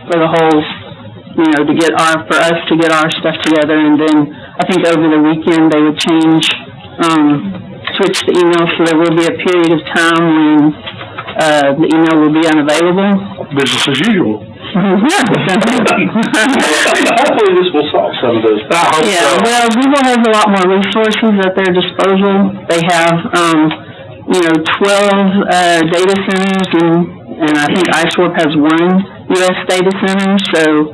for the whole, for us to get our stuff together, and then I think over the weekend they would switch the email, so there will be a period of time when the email will be unavailable.
Business as usual.
Hopefully this will solve some of those.
Yeah, well, Google has a lot more resources at their disposal. They have, 12 data centers, and I think ISWARP has 1 U.S. data center, so,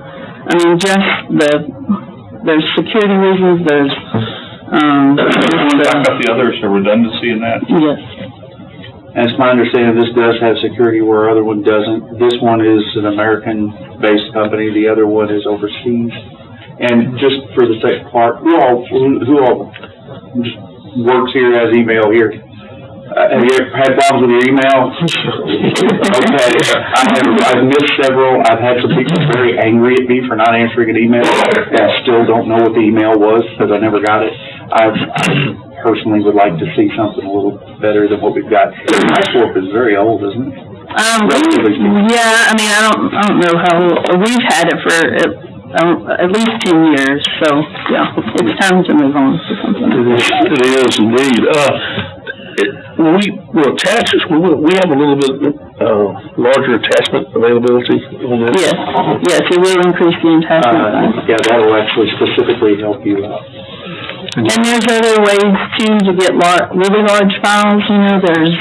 there's security reasons, there's,
Talk about the others, the redundancy in that.
yes.
And it's my understanding this does have security where our other one doesn't. This one is an American-based company, the other one is overseas. And just for the sake of Clark, who all just works here, has email here? Have you ever had problems with your email? Okay, I've missed several. I've had some people very angry at me for not answering an email. I still don't know what the email was because I never got it. I personally would like to see something a little better than what we've got. ISWARP is very old, isn't it?
Yeah, I don't know how, we've had it for at least 10 years, so, yeah, it's time to move on to something.
It is indeed. When we will attach this, we have a little bit, larger attachment availability on this.
Yes, it will increase the attachment.
Yeah, that'll actually specifically help you out.
And there's other ways too to get really large files, there's,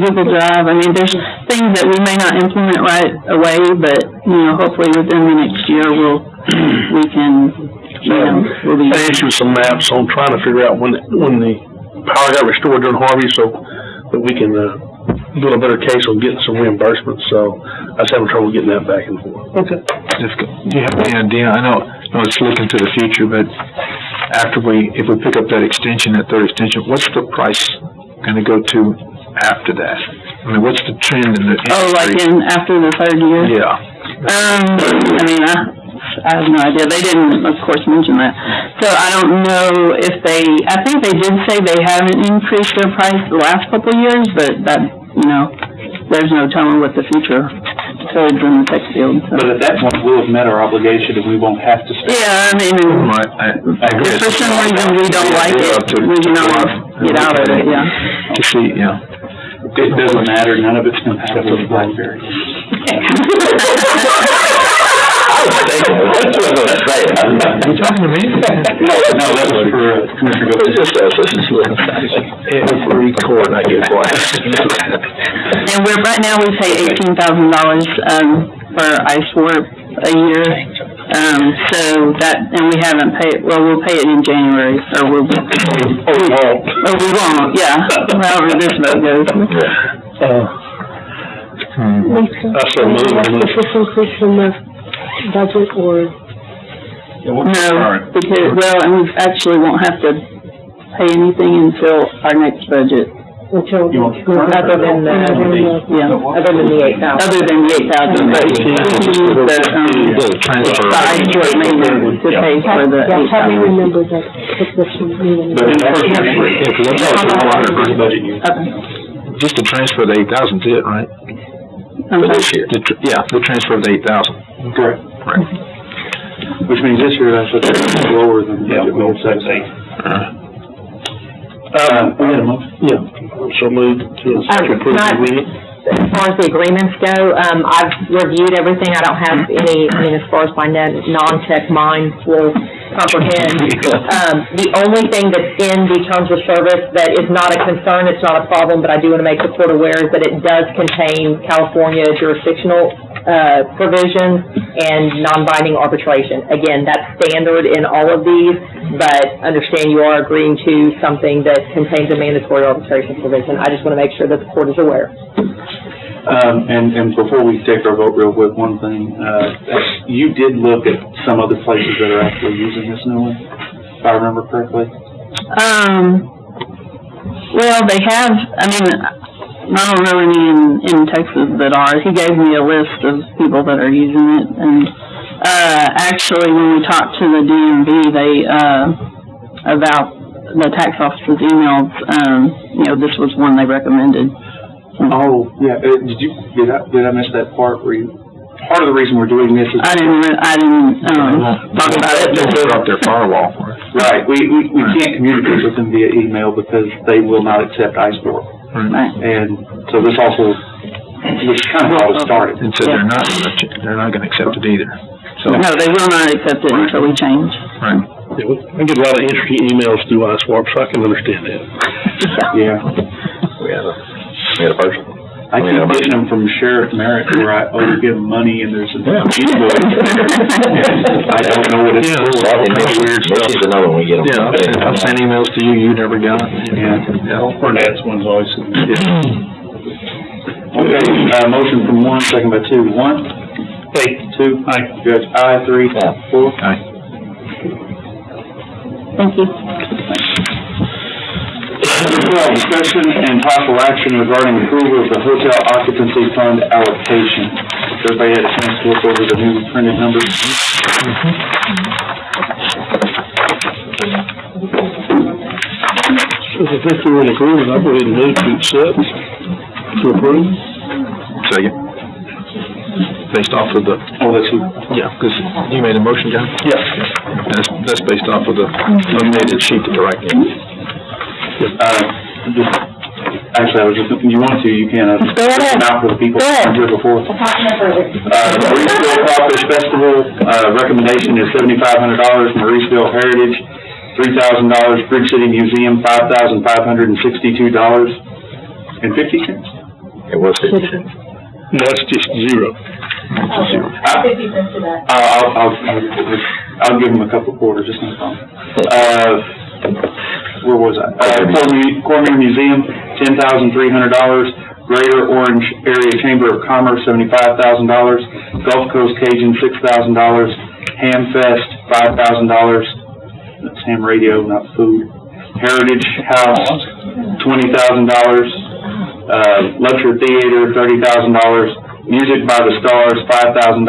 Google Drive. There's things that we may not implement right away, but, hopefully within the next year we can, we'll be.
I issued some maps on trying to figure out when the power got restored during Harvey so that we can, build a better case on getting some reimbursements, so I was having trouble getting that back and forth. Okay.
Do you have any idea? I know it's looking to the future, but if we pick up that third extension, what's the price gonna go to after that? What's the trend in the industry?
Oh, like after the 3rd year?
Yeah.
I have no idea. They didn't, of course, mention that. So I don't know if I think they did say they haven't increased their price the last couple of years, but that, there's no telling what the future holds in the tech field. So.
But at that point, we'll have met our obligation and we won't have to stay.
Yeah,
Right, I agree.
If for some reason we don't like it, we can always get out of it, yeah.
To see, yeah.
It doesn't matter, none of it's compatible with BlackBerry.
You talking to me?
No, that was for Commissioner Goetz.
Just us, it's record, I get quiet.
And right now we pay $18,000, for ISWARP a year. So and we haven't paid, we'll pay it in January, or we won't, yeah, however this vote goes.
That's a move.
Is this increase in the budget, or?
No, because, and we actually won't have to pay anything until our next budget.
Until.
Other than the 8,000.
Other than the 8,000, but we can use the ISWARP maintenance to pay for the 8,000.
How do you remember that, this meeting?
But in the first year, because that's also a lot of first budget year.
Just to transfer the 8,000 to it, right? For this year? The transfer of the 8,000.
Correct.
Right.
Which means this year, that's lower than budget.
We'll say 8.
We had a motion?
Yeah, so moved to approve the agreement.
As far as the agreements go, I've reviewed everything. I don't have any, as far as my non-tech mind will comprehend. The only thing that's in the terms of service that is not a concern, it's not a problem, but I do want to make the court aware, is that it does contain California jurisdictional provisions and non-binding arbitration. Again, that's standard in all of these, but understand you are agreeing to something that contains a mandatory arbitration provision. I just want to make sure that the court is aware.
And before we take our vote real quick, one thing, you did look at some other places that are actually using this new one, if I remember correctly?
Well, they have, I mean, I don't know any in Texas that are. He gave me a list of people that are using it, and, actually, when we talked to the DMV, they, about the tax office's emails, this was one they recommended.
Oh, yeah, did I miss that part where part of the reason we're doing this is.
I didn't talk about it.
They put up their firewall.
Right, we can't communicate with them via email because they will not accept iSport.
Right.
And so this also, which kind of how it started.
And so they're not gonna accept it either, so.
No, they will not accept it until we change.
Right.
I get a lot of interesting emails through iSwap, so I can understand that.
Yeah.
We had a person.
I keep getting them from Sheriff Merritt where I owe to give them money and there's an invoice. I don't know what it's for.
Weird stuff. This is another one we get them.
Yeah, I've sent emails to you, you never got it.
Yeah.
Burnette's one's always.
Okay, motion from one, second by two. One?
Hey.
Two?
Aye.
Judge, aye. Three? Four?
Aye.
Thank you.
Number 12, discussion and possible action regarding approval of the hotel occupancy fund allocation. Everybody had a chance to look over the new printed numbers?
So if I think we're in agreement, I go ahead and move to accept, to approve.
Second. Based off of the.
Oh, that's who?
Yeah, because you made a motion, John?
Yes.
That's based off of the amended sheet that they're writing.
Actually, I was just, you want to, you can,
Go ahead.
out for the people who weren't here before.
We'll talk no further.
Mauriceville Crawfish Festival, recommendation is $7,500, Mauriceville Heritage, $3,000, Bridge City Museum, $5,562.50.
It was 50 cents.
No, it's just zero.
50 cents to that.
I'll give them a couple quarters, it's no problem. Where was I? Cormier Museum, $10,300. Greater Orange Area Chamber of Commerce, $75,000. Gulf Coast Cajun, $6,000. Ham Fest, $5,000. That's ham radio, not food. Heritage House, $20,000. Lecture Theater, $30,000. Music by the Stars, $5,000.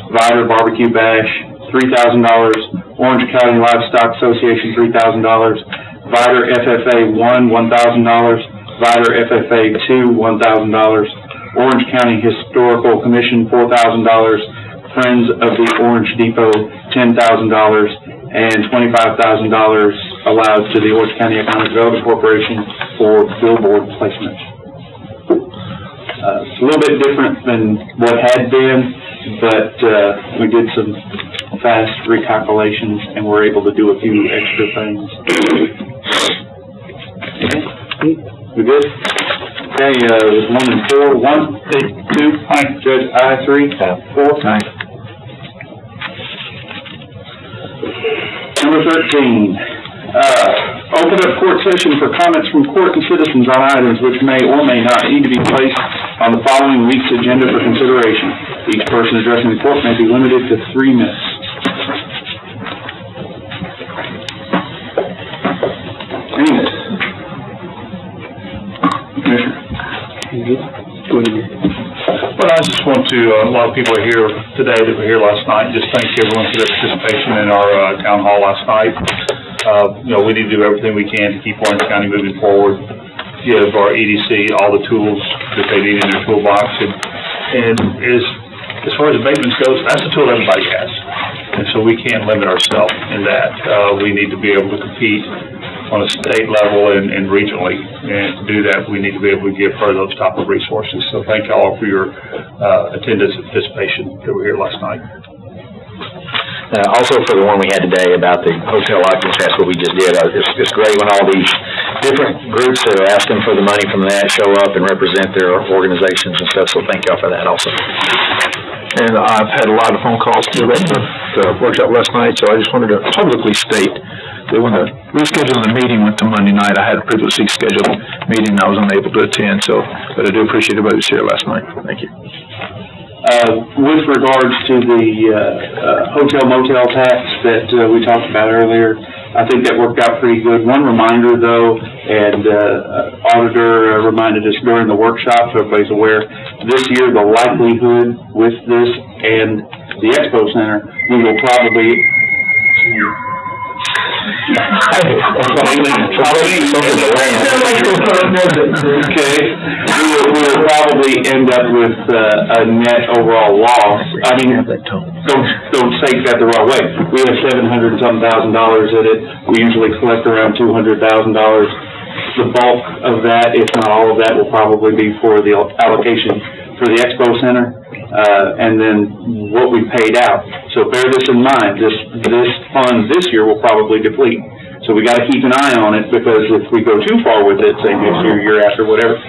Vider Barbecue Bash, $3,000. Orange County Livestock Association, $3,000. Vider FFA 1, $1,000. Vider FFA 2, $1,000. Orange County Historical Commission, $4,000. Friends of the Orange Depot, $10,000. And $25,000 allowed to the Orange County Economic Development Corporation for billboard placement. It's a little bit different than what had been, but we did some fast recalculations and we're able to do a few extra things. We good? Okay, 1 and 4. 1, 2, aye. Judge, aye. 3, 4.
Aye.
Number 13, open up court session for comments from court and citizens on items which may or may not need to be placed on the following week's agenda for consideration. Each person addressing the court may be limited to 3 minutes. Commissioner.
Well, I just want to, a lot of people are here today that were here last night, just thank everyone for their participation in our town hall last night. We need to do everything we can to keep Orange County moving forward, give our EDC all the tools that they need in their toolbox. And as far as abatements goes, that's the tool everybody has. And so we can't limit ourselves in that. We need to be able to compete on a state level and regionally. And to do that, we need to be able to give her those type of resources. So thank you all for your attendance and participation that were here last night.
Also for the one we had today about the hotel occupancy, that's what we just did. It's great when all these different groups that are asking for the money from that show up and represent their organizations and stuff, so thank y'all for that also.
And I've had a lot of phone calls to the workshop last night, so I just wanted to publicly state that when the rescheduling the meeting went to Monday night, I had a previously scheduled meeting I was unable to attend, but I do appreciate everybody who was here last night. Thank you.
With regards to the hotel motel tax that we talked about earlier, I think that worked out pretty good. One reminder though, and, auditor reminded us during the workshop, so everybody's aware, this year, the likelihood with this and the Expo Center, we will probably, okay, we will probably end up with, a net overall loss. I mean, don't take that the wrong way. We have $700 and some thousand in it. We usually collect around $200,000. The bulk of that, if not all of that, will probably be for the allocation for the Expo Center, and then what we paid out. So bear this in mind, this fund this year will probably deplete. So we gotta keep an eye on it, because if we go too far with it, say next year, year after, whatever,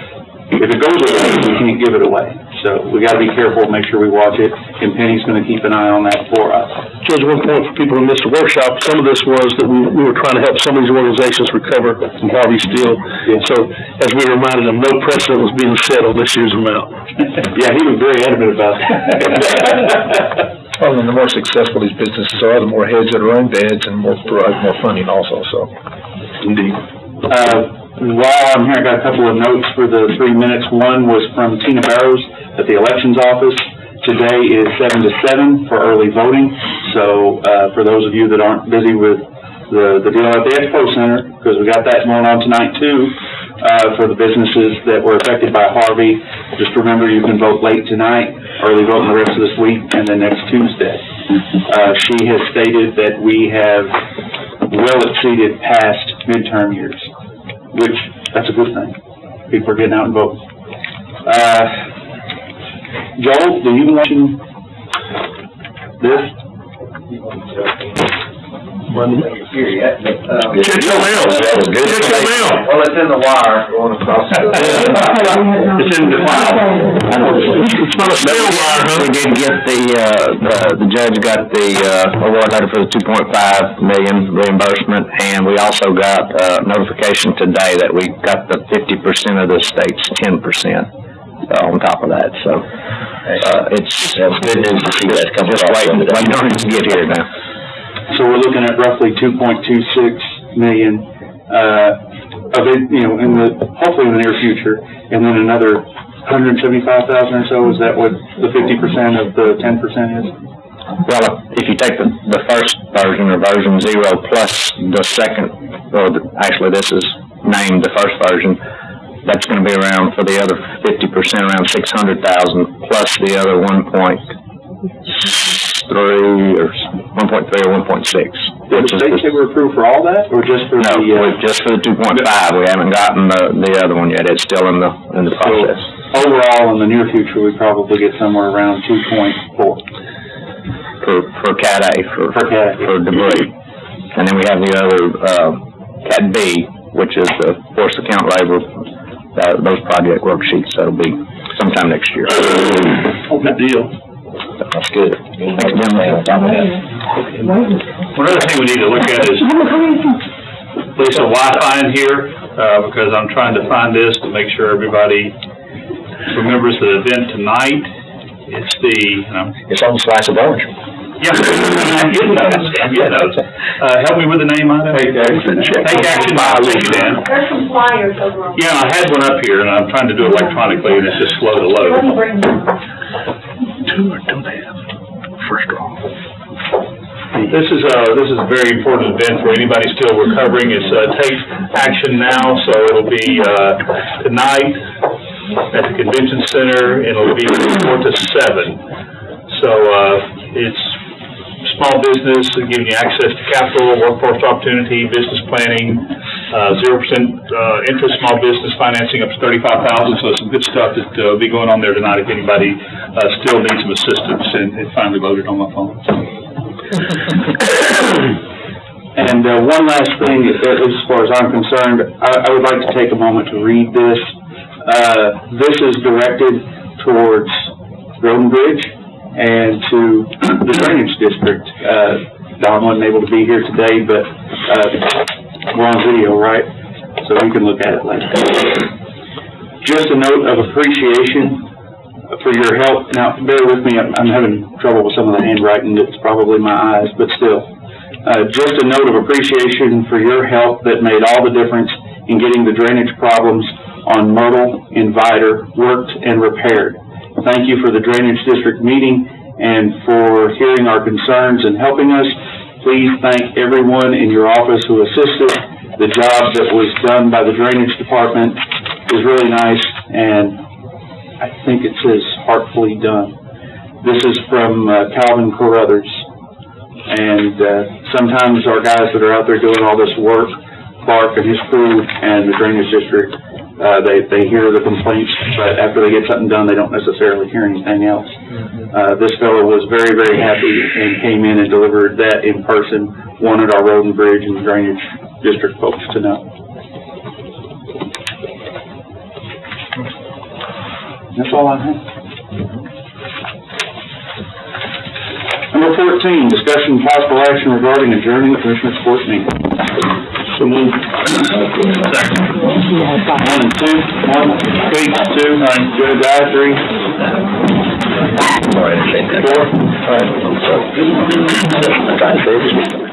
if it goes away, we can't give it away. So we gotta be careful, make sure we watch it, and Penny's gonna keep an eye on that for us.
Judge, one point for people who missed the workshop, some of this was that we were trying to help some of these organizations recover from Harvey Steel.
Yeah.
So, as we reminded them, no precedent was being set on this year's amount.
Yeah, he was very adamant about that.
Well, and the more successful these businesses are, the more heads that are on beds and provide more funding also, so.
Indeed. While I'm here, I got a couple of notes for the 3 minutes. One was from Tina Barrows at the elections office. Today is 7 to 7 for early voting. So, for those of you that aren't busy with the deal at the Expo Center, because we got that going on tonight too, for the businesses that were affected by Harvey, just remember you can vote late tonight, early voting the rest of this week, and then next Tuesday. She has stated that we have well exceeded past midterm years, which, that's a good thing. People are getting out and voting. Joel, do you mention this?
Here yet, but,
Check your mail. Check your mail.
well, it's in the wire, going across the.
It's in the file.
It's not a snail wire, huh?
We did get the judge got the, award letter for the 2.5 million reimbursement, and we also got, notification today that we got the 50% of the state's 10%, on top of that, so, it's good news to see that come across. Just waiting on it to get here now.
So we're looking at roughly 2.26 million, of it, hopefully in the near future, and then another 175,000 or so. Is that what the 50% of the 10% is?
Well, if you take the first version, or version 0, plus the second, actually this is named the first version, that's gonna be around, for the other 50%, around 600,000, plus the other 1.3 or 1.6.
Did the state say we're approved for all that, or just for
No, just for the 2.5. We haven't gotten the other one yet. It's still in the process.
So, overall, in the near future, we probably get somewhere around 2.4.
For Cat A, for debris. And then we have the other, Cat B, which is the force account labor, those project worksheets. That'll be sometime next year.
Oh, good deal.
That's good. Thanks, Jim.
One other thing we need to look at is, Lisa, Wi-Fi in here, because I'm trying to find this to make sure everybody remembers the event tonight. It's
it's on the slice of orange.
Yeah, I'm getting those. Help me with the name on it? Take Action. Take Action by Dan.
There's some flyers over on.
Yeah, I had one up here, and I'm trying to do it electronically, and it's just slow to load.
Let me bring them.
Two or don't have first draw.
This is a very important event for anybody still recovering. It's Take Action Now, so it'll be tonight at the Convention Center, and it'll be 4 to 7. So it's small business, giving you access to capital, workforce opportunity, business planning, 0% interest, small business financing up to $35,000. So some good stuff that will be going on there tonight if anybody still needs some assistance. And it finally loaded on my phone.
And one last thing, as far as I'm concerned, I would like to take a moment to read this. This is directed towards Road and Bridge and to the Drainage District. Don wasn't able to be here today, but we're on video, right? So you can look at it later. Just a note of appreciation for your help. Now, bear with me, I'm having trouble with some of the handwriting. It's probably my eyes, but still. Just a note of appreciation for your help that made all the difference in getting the drainage problems on Myrtle and Vidor worked and repaired. Thank you for the Drainage District meeting and for hearing our concerns and helping us. Please thank everyone in your office who assisted. The job that was done by the Drainage Department is really nice, and I think it says heartfully done. This is from Calvin Carruthers. And sometimes our guys that are out there doing all this work, Clark and his crew and the Drainage District, they hear the complaints, but after they get something done, they don't necessarily hear anything else. This fellow was very, very happy and came in and delivered that in person, wanted our road and bridge and Drainage District folks to know. That's all I have. Number 14, discussion and possible action regarding adjourning the Commissioners' Court meeting. So moved. Second. 1 and 2, 1, Pete, 2, Joe, Guy, 3.
All right,
4.
I'm trying to say this.